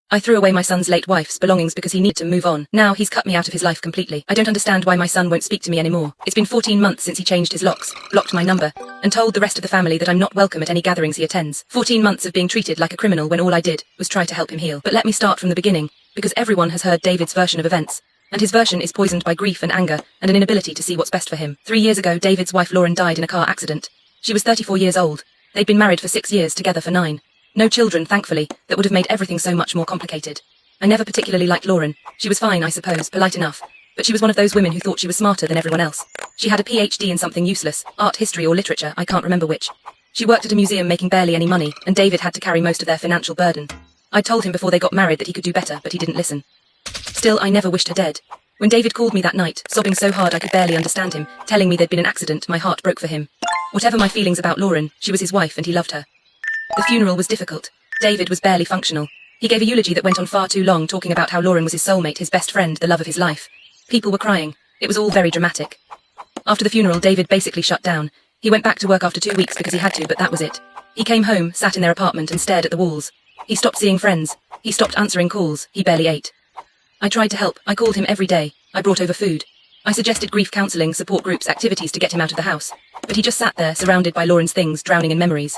I threw away my son's late wife's belongings because he needed to move on. Now he's cut me out of his life completely. I don't understand why my son won't speak to me anymore. It's been 14 months since he changed his locks, blocked my number, and told the rest of the family that I'm not welcome at any gatherings he attends. 14 months of being treated like a criminal when all I did was try to help him heal. But let me start from the beginning, because everyone has heard David's version of events, and his version is poisoned by grief and anger and an inability to see what's best for him. 3 years ago, David's wife Lauren died in a car accident. She was 34 years old. They'd been married for 6 years, together for 9. No children, thankfully, that would have made everything so much more complicated. I never particularly liked Lauren. She was fine, I suppose, polite enough, but she was one of those women who thought she was smarter than everyone else. She had a PhD in something useless, art, history or literature, I can't remember which. She worked at a museum making barely any money, and David had to carry most of their financial burden. I told him before they got married that he could do better, but he didn't listen. Still, I never wished her dead. When David called me that night, sobbing so hard I could barely understand him, telling me there'd been an accident, my heart broke for him. Whatever my feelings about Lauren, she was his wife and he loved her. The funeral was difficult. David was barely functional. He gave a eulogy that went on far too long, talking about how Lauren was his soulmate, his best friend, the love of his life. People were crying. It was all very dramatic. After the funeral, David basically shut down. He went back to work after 2 weeks because he had to, but that was it. He came home, sat in their apartment and stared at the walls. He stopped seeing friends. He stopped answering calls. He barely ate. I tried to help. I called him every day. I brought over food. I suggested grief counselling, support groups, activities to get him out of the house. But he just sat there, surrounded by Lauren's things, drowning in memories.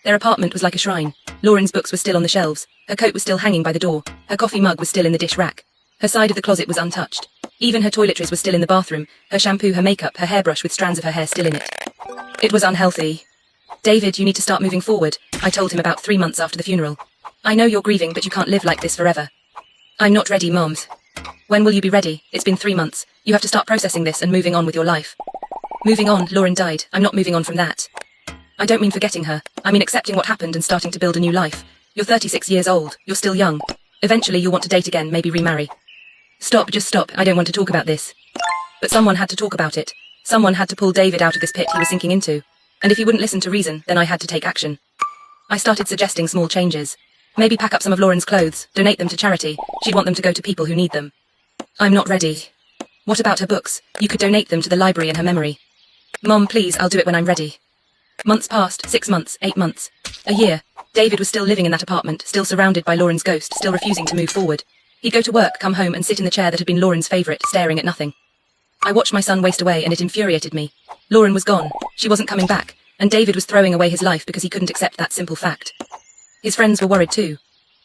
Their apartment was like a shrine. Lauren's books were still on the shelves. Her coat was still hanging by the door. Her coffee mug was still in the dish rack. Her side of the closet was untouched. Even her toiletries were still in the bathroom. Her shampoo, her makeup, her hairbrush with strands of her hair still in it. It was unhealthy. David, you need to start moving forward, I told him about 3 months after the funeral. I know you're grieving, but you can't live like this forever. I'm not ready, Moms. When will you be ready? It's been 3 months. You have to start processing this and moving on with your life. Moving on, Lauren died. I'm not moving on from that. I don't mean forgetting her. I mean accepting what happened and starting to build a new life. You're 36 years old. You're still young. Eventually you'll want to date again, maybe remarry. Stop, just stop. I don't want to talk about this. But someone had to talk about it. Someone had to pull David out of this pit he was sinking into. And if he wouldn't listen to reason, then I had to take action. I started suggesting small changes. Maybe pack up some of Lauren's clothes, donate them to charity. She'd want them to go to people who need them. I'm not ready. What about her books? You could donate them to the library in her memory. Mom, please, I'll do it when I'm ready. Months passed, 6 months, 8 months, a year. David was still living in that apartment, still surrounded by Lauren's ghost, still refusing to move forward. He'd go to work, come home and sit in the chair that had been Lauren's favourite, staring at nothing. I watched my son waste away and it infuriated me. Lauren was gone. She wasn't coming back. And David was throwing away his life because he couldn't accept that simple fact. His friends were worried too.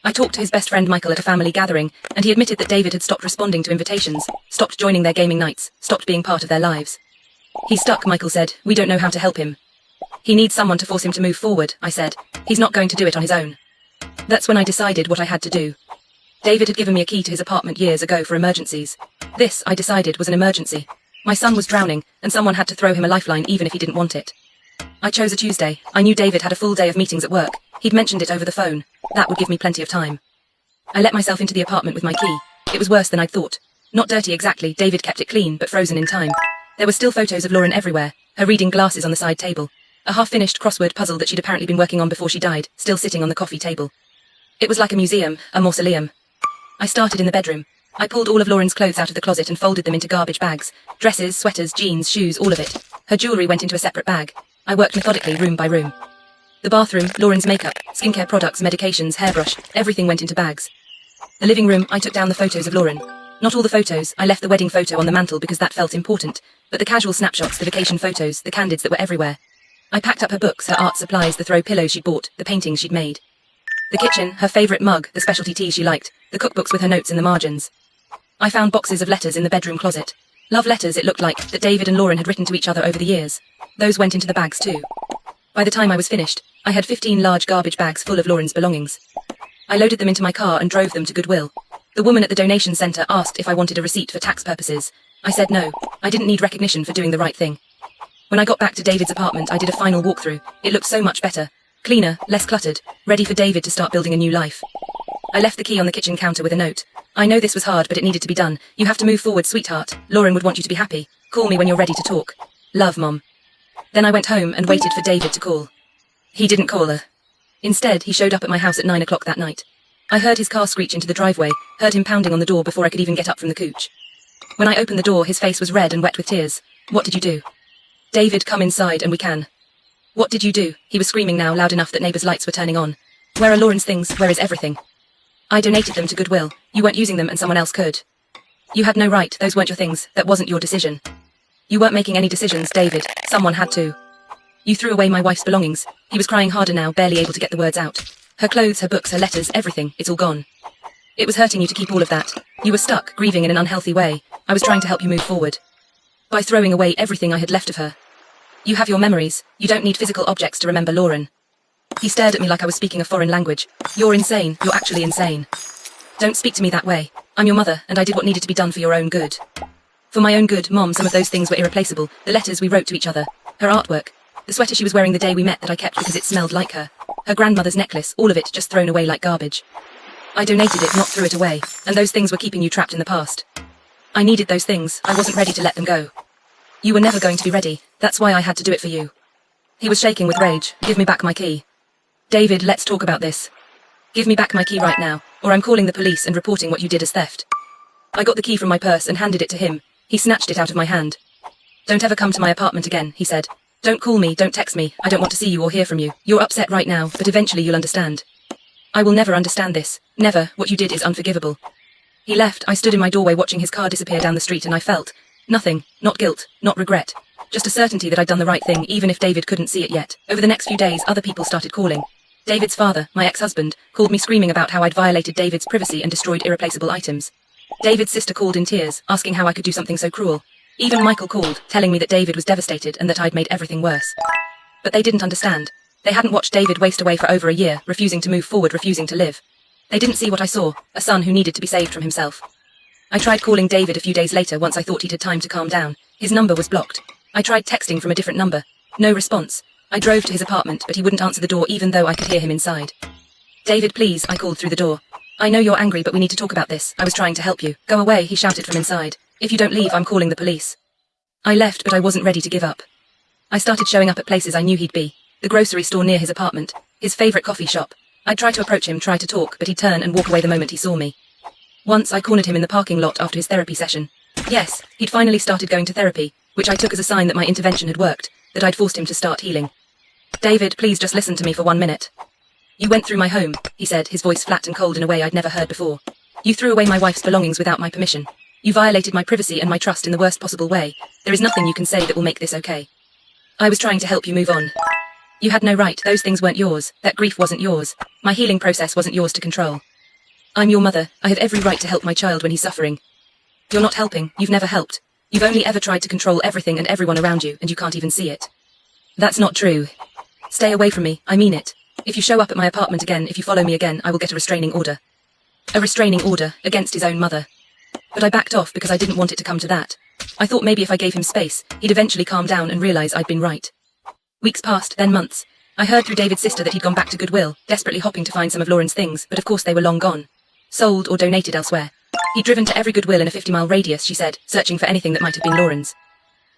I talked to his best friend Michael at a family gathering, and he admitted that David had stopped responding to invitations, stopped joining their gaming nights, stopped being part of their lives. He's stuck, Michael said. We don't know how to help him. He needs someone to force him to move forward, I said. He's not going to do it on his own. That's when I decided what I had to do. David had given me a key to his apartment years ago for emergencies. This, I decided, was an emergency. My son was drowning, and someone had to throw him a lifeline even if he didn't want it. I chose a Tuesday. I knew David had a full day of meetings at work. He'd mentioned it over the phone. That would give me plenty of time. I let myself into the apartment with my key. It was worse than I'd thought. Not dirty exactly, David kept it clean, but frozen in time. There were still photos of Lauren everywhere, her reading glasses on the side table. A half-finished crossword puzzle that she'd apparently been working on before she died, still sitting on the coffee table. It was like a museum, a mausoleum. I started in the bedroom. I pulled all of Lauren's clothes out of the closet and folded them into garbage bags. Dresses, sweaters, jeans, shoes, all of it. Her jewellery went into a separate bag. I worked methodically, room by room. The bathroom, Lauren's makeup, skincare products, medications, hairbrush, everything went into bags. The living room, I took down the photos of Lauren. Not all the photos, I left the wedding photo on the mantle because that felt important, but the casual snapshots, the vacation photos, the candids that were everywhere. I packed up her books, her art supplies, the throw pillows she'd bought, the paintings she'd made. The kitchen, her favourite mug, the specialty tea she liked, the cookbooks with her notes in the margins. I found boxes of letters in the bedroom closet. Love letters, it looked like, that David and Lauren had written to each other over the years. Those went into the bags too. By the time I was finished, I had 15 large garbage bags full of Lauren's belongings. I loaded them into my car and drove them to Goodwill. The woman at the donation centre asked if I wanted a receipt for tax purposes. I said no. I didn't need recognition for doing the right thing. When I got back to David's apartment, I did a final walkthrough. It looked so much better. Cleaner, less cluttered, ready for David to start building a new life. I left the key on the kitchen counter with a note. I know this was hard, but it needed to be done. You have to move forward, sweetheart. Lauren would want you to be happy. Call me when you're ready to talk. Love, Mom. Then I went home and waited for David to call. He didn't call her. Instead, he showed up at my house at 9 o'clock that night. I heard his car screech into the driveway, heard him pounding on the door before I could even get up from the couch. When I opened the door, his face was red and wet with tears. What did you do? David, come inside and we can. What did you do? He was screaming now, loud enough that neighbours' lights were turning on. Where are Lauren's things? Where is everything? I donated them to Goodwill. You weren't using them and someone else could. You had no right, those weren't your things, that wasn't your decision. You weren't making any decisions, David. Someone had to. You threw away my wife's belongings. He was crying harder now, barely able to get the words out. Her clothes, her books, her letters, everything, it's all gone. It was hurting you to keep all of that. You were stuck, grieving in an unhealthy way. I was trying to help you move forward. By throwing away everything I had left of her. You have your memories. You don't need physical objects to remember Lauren. He stared at me like I was speaking a foreign language. You're insane. You're actually insane. Don't speak to me that way. I'm your mother, and I did what needed to be done for your own good. For my own good, Mom, some of those things were irreplaceable. The letters we wrote to each other. Her artwork. The sweater she was wearing the day we met that I kept because it smelled like her. Her grandmother's necklace, all of it just thrown away like garbage. I donated it, not threw it away, and those things were keeping you trapped in the past. I needed those things. I wasn't ready to let them go. You were never going to be ready. That's why I had to do it for you. He was shaking with rage. Give me back my key. David, let's talk about this. Give me back my key right now, or I'm calling the police and reporting what you did as theft. I got the key from my purse and handed it to him. He snatched it out of my hand. Don't ever come to my apartment again, he said. Don't call me, don't text me. I don't want to see you or hear from you. You're upset right now, but eventually you'll understand. I will never understand this. Never. What you did is unforgivable. He left. I stood in my doorway watching his car disappear down the street, and I felt nothing. Not guilt, not regret. Just a certainty that I'd done the right thing, even if David couldn't see it yet. Over the next few days, other people started calling. David's father, my ex-husband, called me screaming about how I'd violated David's privacy and destroyed irreplaceable items. David's sister called in tears, asking how I could do something so cruel. Even Michael called, telling me that David was devastated and that I'd made everything worse. But they didn't understand. They hadn't watched David waste away for over a year, refusing to move forward, refusing to live. They didn't see what I saw, a son who needed to be saved from himself. I tried calling David a few days later once I thought he'd had time to calm down. His number was blocked. I tried texting from a different number. No response. I drove to his apartment, but he wouldn't answer the door even though I could hear him inside. David, please, I called through the door. I know you're angry, but we need to talk about this. I was trying to help you. Go away, he shouted from inside. If you don't leave, I'm calling the police. I left, but I wasn't ready to give up. I started showing up at places I knew he'd be. The grocery store near his apartment. His favorite coffee shop. I'd try to approach him, try to talk, but he'd turn and walk away the moment he saw me. Once I cornered him in the parking lot after his therapy session. Yes, he'd finally started going to therapy, which I took as a sign that my intervention had worked, that I'd forced him to start healing. David, please just listen to me for 1 minute. You went through my home, he said, his voice flat and cold in a way I'd never heard before. You threw away my wife's belongings without my permission. You violated my privacy and my trust in the worst possible way. There is nothing you can say that will make this okay. I was trying to help you move on. You had no right, those things weren't yours, that grief wasn't yours. My healing process wasn't yours to control. I'm your mother, I have every right to help my child when he's suffering. You're not helping, you've never helped. You've only ever tried to control everything and everyone around you, and you can't even see it. That's not true. Stay away from me, I mean it. If you show up at my apartment again, if you follow me again, I will get a restraining order. A restraining order, against his own mother. But I backed off because I didn't want it to come to that. I thought maybe if I gave him space, he'd eventually calm down and realize I'd been right. Weeks passed, then months. I heard through David's sister that he'd gone back to Goodwill, desperately hoping to find some of Lauren's things, but of course they were long gone. Sold or donated elsewhere. He'd driven to every Goodwill in a 50-mile radius, she said, searching for anything that might have been Lauren's.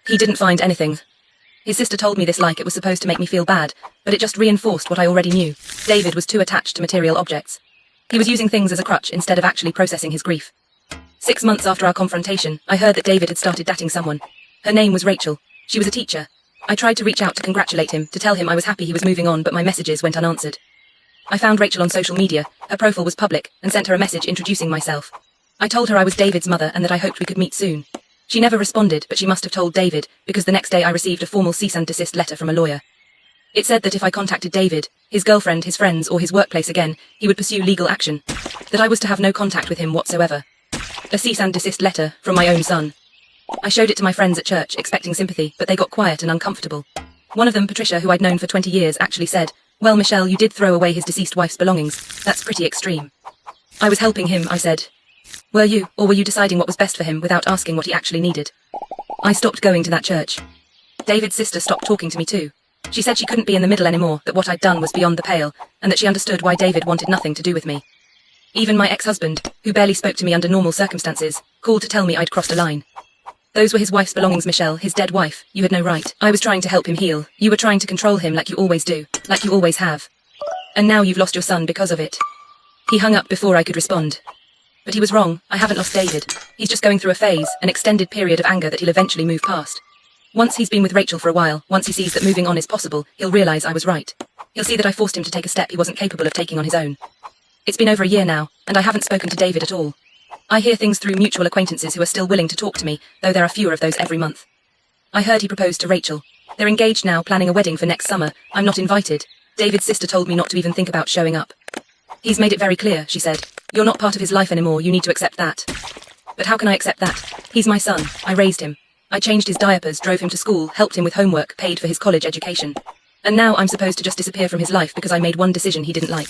He didn't find anything. His sister told me this like it was supposed to make me feel bad, but it just reinforced what I already knew. David was too attached to material objects. He was using things as a crutch instead of actually processing his grief. 6 months after our confrontation, I heard that David had started dating someone. Her name was Rachel. She was a teacher. I tried to reach out to congratulate him, to tell him I was happy he was moving on, but my messages went unanswered. I found Rachel on social media, her profile was public, and sent her a message introducing myself. I told her I was David's mother and that I hoped we could meet soon. She never responded, but she must have told David, because the next day I received a formal cease and desist letter from a lawyer. It said that if I contacted David, his girlfriend, his friends, or his workplace again, he would pursue legal action. That I was to have no contact with him whatsoever. A cease and desist letter from my own son. I showed it to my friends at church, expecting sympathy, but they got quiet and uncomfortable. One of them, Patricia, who I'd known for 20 years, actually said, "Well, Michelle, you did throw away his deceased wife's belongings. That's pretty extreme." I was helping him, I said. Were you, or were you deciding what was best for him without asking what he actually needed? I stopped going to that church. David's sister stopped talking to me too. She said she couldn't be in the middle anymore, that what I'd done was beyond the pale, and that she understood why David wanted nothing to do with me. Even my ex-husband, who barely spoke to me under normal circumstances, called to tell me I'd crossed a line. Those were his wife's belongings, Michelle, his dead wife. You had no right. I was trying to help him heal. You were trying to control him like you always do, like you always have. And now you've lost your son because of it. He hung up before I could respond. But he was wrong. I haven't lost David. He's just going through a phase, an extended period of anger that he'll eventually move past. Once he's been with Rachel for a while, once he sees that moving on is possible, he'll realize I was right. He'll see that I forced him to take a step he wasn't capable of taking on his own. It's been over a year now, and I haven't spoken to David at all. I hear things through mutual acquaintances who are still willing to talk to me, though there are fewer of those every month. I heard he proposed to Rachel. They're engaged now, planning a wedding for next summer. I'm not invited. David's sister told me not to even think about showing up. He's made it very clear, she said. You're not part of his life anymore, you need to accept that. But how can I accept that? He's my son. I raised him. I changed his diapers, drove him to school, helped him with homework, paid for his college education. And now I'm supposed to just disappear from his life because I made one decision he didn't like.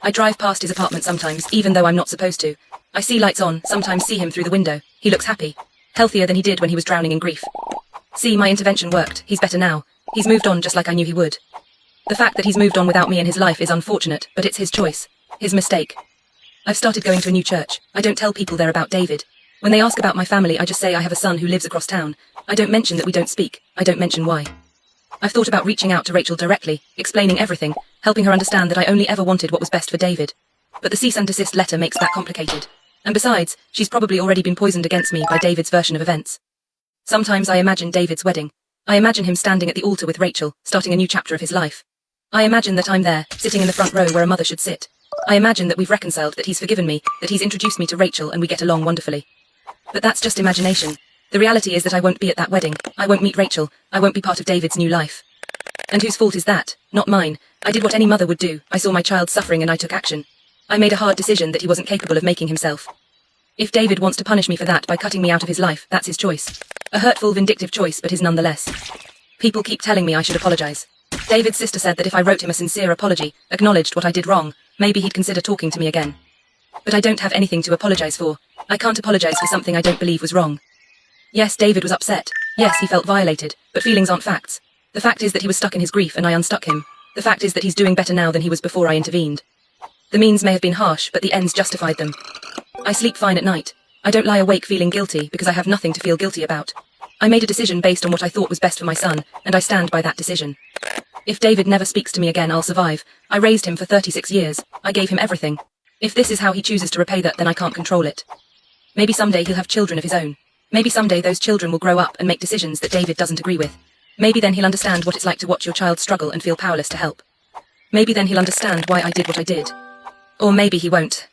I drive past his apartment sometimes, even though I'm not supposed to. I see lights on, sometimes see him through the window. He looks happy. Healthier than he did when he was drowning in grief. See, my intervention worked. He's better now. He's moved on just like I knew he would. The fact that he's moved on without me in his life is unfortunate, but it's his choice. His mistake. I've started going to a new church. I don't tell people there about David. When they ask about my family, I just say I have a son who lives across town. I don't mention that we don't speak. I don't mention why. I've thought about reaching out to Rachel directly, explaining everything, helping her understand that I only ever wanted what was best for David. But the cease and desist letter makes that complicated. And besides, she's probably already been poisoned against me by David's version of events. Sometimes I imagine David's wedding. I imagine him standing at the altar with Rachel, starting a new chapter of his life. I imagine that I'm there, sitting in the front row where a mother should sit. I imagine that we've reconciled, that he's forgiven me, that he's introduced me to Rachel and we get along wonderfully. But that's just imagination. The reality is that I won't be at that wedding. I won't meet Rachel. I won't be part of David's new life. And whose fault is that? Not mine. I did what any mother would do. I saw my child suffering and I took action. I made a hard decision that he wasn't capable of making himself. If David wants to punish me for that by cutting me out of his life, that's his choice. A hurtful, vindictive choice, but his nonetheless. People keep telling me I should apologize. David's sister said that if I wrote him a sincere apology, acknowledged what I did wrong, maybe he'd consider talking to me again. But I don't have anything to apologize for. I can't apologize for something I don't believe was wrong. Yes, David was upset. Yes, he felt violated, but feelings aren't facts. The fact is that he was stuck in his grief and I unstuck him. The fact is that he's doing better now than he was before I intervened. The means may have been harsh, but the ends justified them. I sleep fine at night. I don't lie awake feeling guilty because I have nothing to feel guilty about. I made a decision based on what I thought was best for my son, and I stand by that decision. If David never speaks to me again, I'll survive. I raised him for 36 years. I gave him everything. If this is how he chooses to repay that, then I can't control it. Maybe someday he'll have children of his own. Maybe someday those children will grow up and make decisions that David doesn't agree with. Maybe then he'll understand what it's like to watch your child struggle and feel powerless to help. Maybe then he'll understand why I did what I did. Or maybe he won't.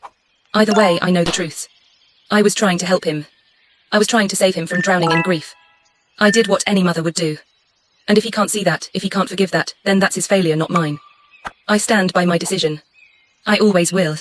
Either way, I know the truth. I was trying to help him. I was trying to save him from drowning in grief. I did what any mother would do. And if he can't see that, if he can't forgive that, then that's his failure, not mine. I stand by my decision. I always will.